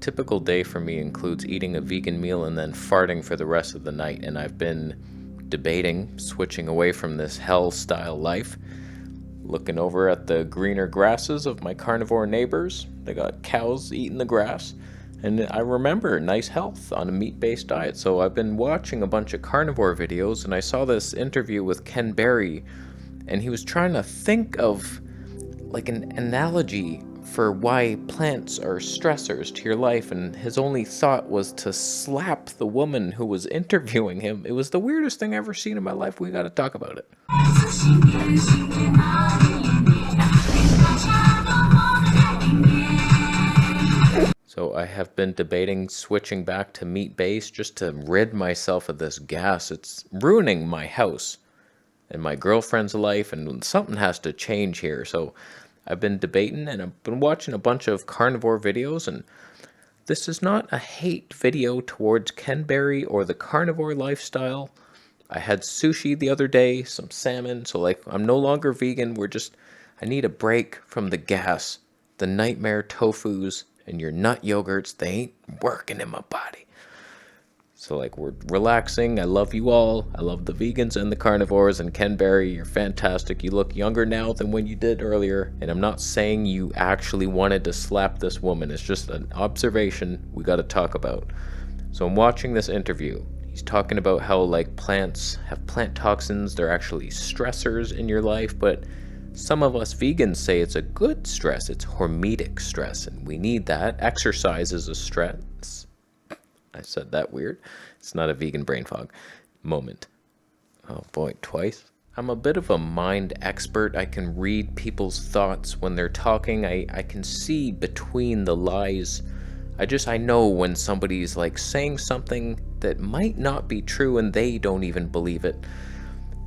typical day for me includes eating a vegan meal and then farting for the rest of the night, and I've been debating switching away from this hell-style life, looking over at the greener grasses of my carnivore neighbors. They got cows eating the grass, and I remember nice health on a meat-based diet, so I've been watching a bunch of carnivore videos, and I saw this interview with Ken Berry, and he was trying to think of like an analogy for why plants are stressors to your life, and his only thought was to slap the woman who was interviewing him. It was the weirdest thing I've ever seen in my life. We gotta talk about it. So I have been debating switching back to meat-based just to rid myself of this gas. It's ruining my house and my girlfriend's life, and something has to change here. So I've been debating, and I've been watching a bunch of carnivore videos, and this is not a hate video towards Ken Berry or the carnivore lifestyle. I had sushi the other day, some salmon, so like I'm no longer vegan. I need a break from the gas, the nightmare tofus, and your nut yogurts. They ain't working in my body. So like we're relaxing. I love you all. I love the vegans and the carnivores, and Ken Berry, you're fantastic. You look younger now than when you did earlier, and I'm not saying you actually wanted to slap this woman. It's just an observation we got to talk about. So I'm watching this interview. He's talking about how like plants have plant toxins. They're actually stressors in your life, but some of us vegans say it's a good stress. It's hormetic stress, and we need that. Exercise is a stress. I said that weird. It's not a vegan brain fog moment. Oh boy, twice. I'm a bit of a mind expert. I can read people's thoughts when they're talking. I can see between the lies. I know when somebody's like saying something that might not be true and they don't even believe it.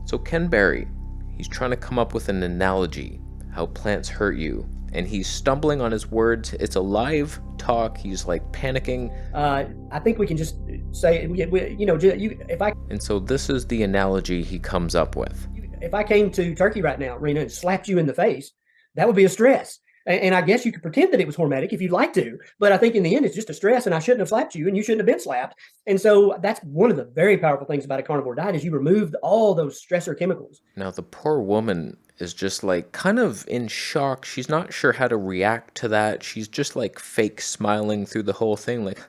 So Ken Berry, he's trying to come up with an analogy, how plants hurt you, and he's stumbling on his words. It's a live talk. He's like panicking. I think we can just say, if I... And so this is the analogy he comes up with. If I came to Turkey right now, Rena, and slapped you in the face, that would be a stress. And I guess you could pretend that it was hormetic if you'd like to, but I think in the end, it's just a stress, and I shouldn't have slapped you, and you shouldn't have been slapped. And so that's one of the very powerful things about a carnivore diet is you remove all those stressor chemicals. Now, the poor woman is just like kind of in shock. She's not sure how to react to that. She's just like fake smiling through the whole thing. Like,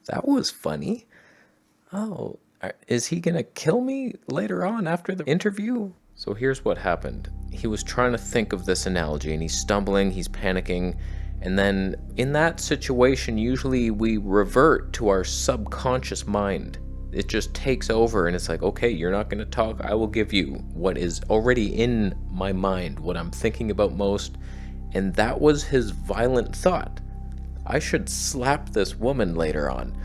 that was funny. Oh, is he going to kill me later on after the interview? So here's what happened. He was trying to think of this analogy, and he's stumbling, he's panicking, and then in that situation, usually we revert to our subconscious mind. It just takes over, and it's like, okay, you're not going to talk. I will give you what is already in my mind, what I'm thinking about most. And that was his violent thought. I should slap this woman later on.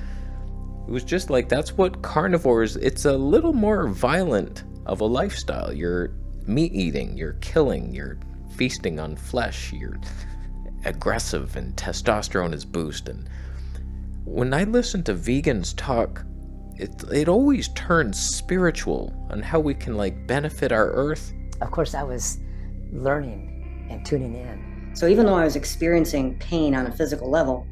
It was just like, that's what carnivores, it's a little more violent of a lifestyle. You're meat eating, you're killing, you're feasting on flesh, you're aggressive, and testosterone is boosting. When I listen to vegans talk, it always turns spiritual on how we can like benefit our earth. Of course, I was learning and tuning in. So even though I was experiencing pain on a physical level,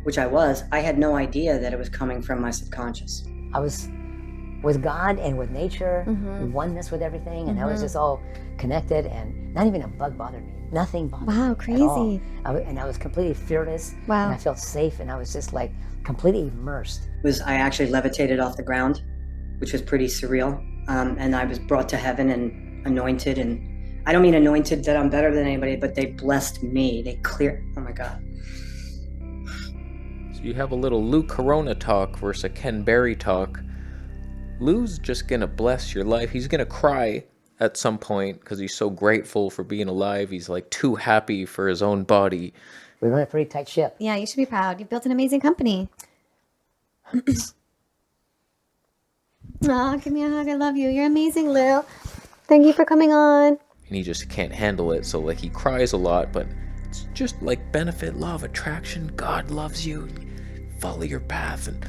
which I had no idea that it was coming from my subconscious. I was with God and with nature, oneness with everything, and I was just all connected, and not even a bug bothered me. Nothing bothered me. Wow, crazy. And I was completely fearless. Wow. And I felt safe, and I was just like completely immersed. I actually levitated off the ground, which was pretty surreal. And I was brought to heaven and anointed, and I don't mean anointed that I'm better than anybody, but they blessed me. Oh my God. So you have a little Lou Corona talk versus a Ken Berry talk. Lou's just gonna bless your life. He's gonna cry at some point because he's so grateful for being alive. He's like too happy for his own body. We run a pretty tight ship. Yeah, you should be proud. You've built an amazing company. Aw, give me a hug. I love you. You're amazing, Lou. Thank you for coming on. And he just can't handle it, so like he cries a lot, but it's just like benefit, love, attraction. God loves you. Follow your path. And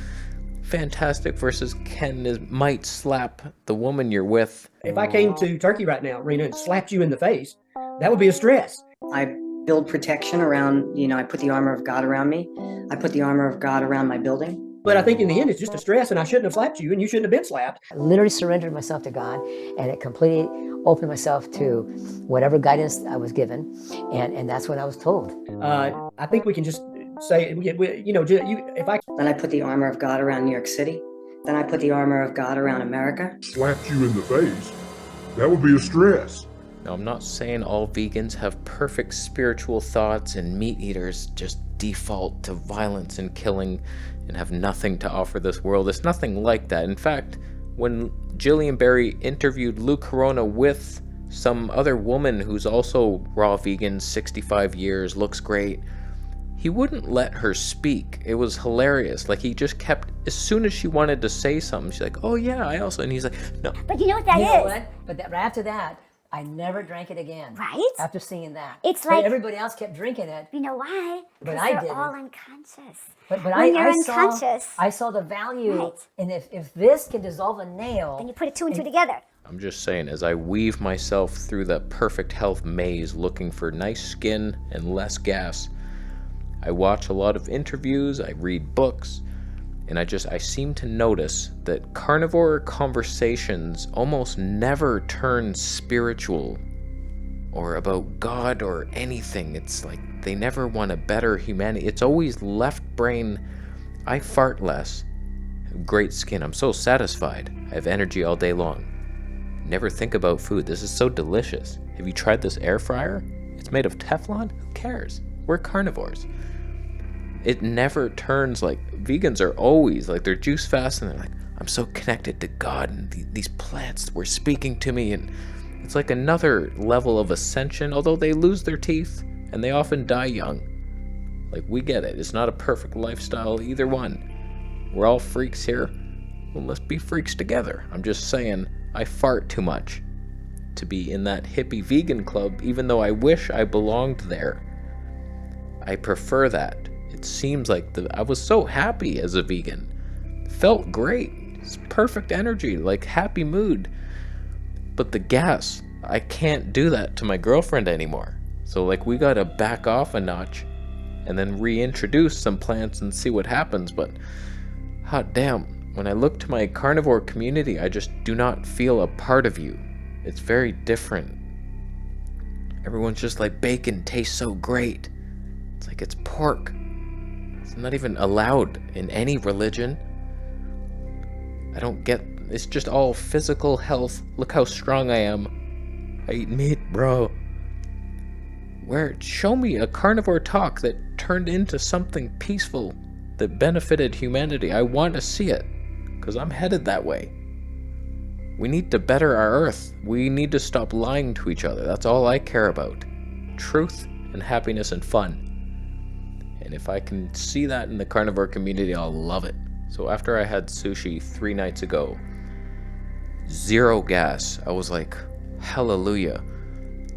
fantastic versus Ken might slap the woman you're with. If I came to Turkey right now, Rena, and slapped you in the face, that would be a stress. I build protection around, I put the armor of God around me. I put the armor of God around my building. But I think in the end, it's just a stress, and I shouldn't have slapped you, and you shouldn't have been slapped. I literally surrendered myself to God, and it completely opened myself to whatever guidance I was given, and that's what I was told. I think we can just say, if I Then I put the armor of God around New York City. Then I put the armor of God around America. Slapped you in the face, that would be a stress. Now, I'm not saying all vegans have perfect spiritual thoughts and meat eaters just default to violence and killing and have nothing to offer this world. It's nothing like that. In fact, when Jillian Berry interviewed Lou Corona with some other woman who's also raw vegan, 65 years, looks great, he wouldn't let her speak. It was hilarious. Like, he just kept, as soon as she wanted to say something, she's like, oh yeah, I also, and he's like, no. But you know what that You is? know what? But right after that, I never drank it again. Right? After seeing that. It's But like- everybody else kept drinking it. You know why? But Because I they're didn't. all unconscious. But when I you're saw, unconscious, I saw the value, Right. and if this can dissolve a nail, then you put it two and two together. I'm just saying, as I weave myself through that perfect health maze looking for nice skin and less gas, I watch a lot of interviews, I read books, and I seem to notice that carnivore conversations almost never turn spiritual or about God or anything. It's like they never want to better humanity. It's always left brain, I fart less, have great skin, I'm so satisfied, I have energy all day long. Never think about food. This is so delicious. Have you tried this air fryer? It's made of Teflon? Who cares? We're carnivores. It never turns like, vegans are always like, they're juice fast and they're like, I'm so connected to God and these plants were speaking to me, and it's like another level of ascension, although they lose their teeth and they often die young. Like, we get it. It's not a perfect lifestyle, either one. We're all freaks here. Well, let's be freaks together. I'm just saying, I fart too much to be in that hippie vegan club, even though I wish I belonged there. I prefer that. It seems like I was so happy as a vegan. Felt great. It's perfect energy, like happy mood. But the gas, I can't do that to my girlfriend anymore. So like, we gotta back off a notch and then reintroduce some plants and see what happens. But hot damn, when I look to my carnivore community, I just do not feel a part of you. It's very different. Everyone's just like, bacon tastes so great. It's like, it's pork. It's not even allowed in any religion. I don't get, it's just all physical health. Look how strong I am. I eat meat, bro. Show me a carnivore talk that turned into something peaceful that benefited humanity. I want to see it, because I'm headed that way. We need to better our earth. We need to stop lying to each other. That's all I care about. Truth and happiness and fun. And if I can see that in the carnivore community, I'll love it. So after I had sushi 3 nights ago, 0 gas. I was like, hallelujah.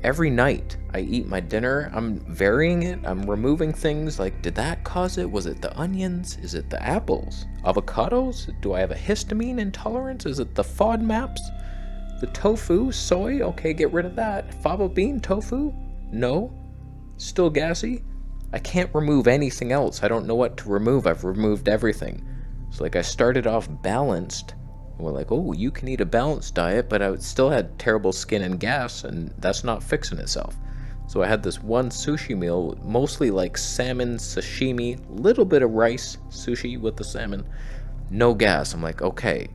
Every night I eat my dinner, I'm varying it, I'm removing things like, did that cause it? Was it the onions? Is it the apples? Avocados? Do I have a histamine intolerance? Is it the FODMAPs? The tofu? Soy? Okay, get rid of that. Fava bean tofu? No. Still gassy? I can't remove anything else. I don't know what to remove. I've removed everything. So like, I started off balanced. We're like, oh, you can eat a balanced diet, but I still had terrible skin and gas, and that's not fixing itself. So I had this one sushi meal, mostly like salmon, sashimi, little bit of rice, sushi with the salmon, no gas. I'm like, okay,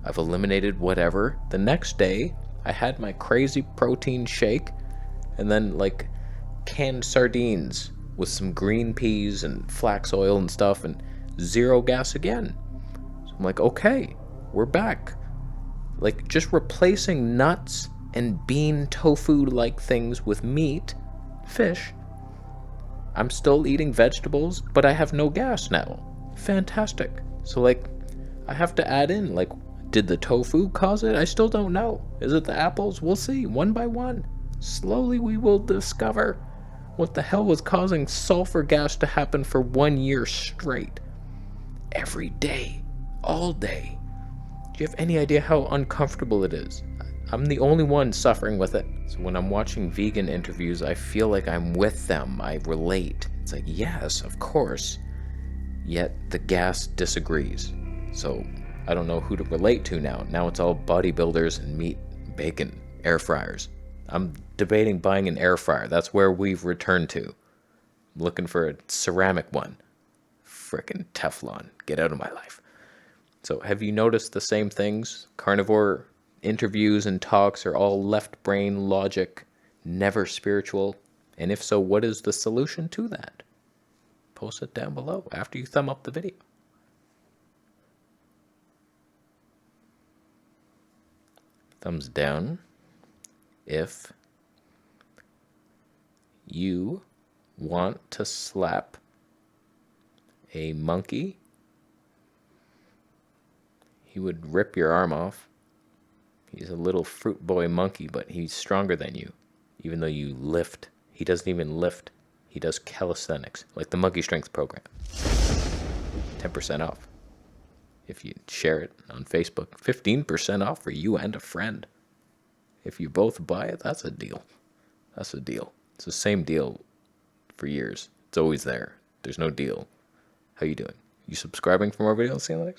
I've eliminated whatever. The next day, I had my crazy protein shake, and then like canned sardines with some green peas and flax oil and stuff, and 0 gas again. So I'm like, okay, we're back. Like, just replacing nuts and bean tofu like things with meat, fish. I'm still eating vegetables, but I have no gas now. Fantastic. So like, I have to add in, like, did the tofu cause it? I still don't know. Is it the apples? We'll see, one by one. Slowly we will discover what the hell was causing sulfur gas to happen for 1 year straight. Every day. All day. Do you have any idea how uncomfortable it is? I'm the only one suffering with it. So when I'm watching vegan interviews, I feel like I'm with them. I relate. It's like, yes, of course. Yet the gas disagrees. So I don't know who to relate to now. Now it's all bodybuilders and meat, bacon, air fryers. I'm debating buying an air fryer. That's where we've returned to. I'm looking for a ceramic one. Frickin' Teflon. Get out of my life. So have you noticed the same things? Carnivore interviews and talks are all left brain logic, never spiritual. And if so, what is the solution to that? Post it down below after you thumb up the video. Thumbs down if you want to slap a monkey. He would rip your arm off. He's a little fruit boy monkey, but he's stronger than you, even though you lift. He doesn't even lift. He does calisthenics, like the Monkey Strength program. 10% off if you share it on Facebook. 15% off for you and a friend. If you both buy it, that's a deal. That's a deal. It's the same deal for years. It's always there. There's no deal. How you doing? You subscribing for more videos, Alex?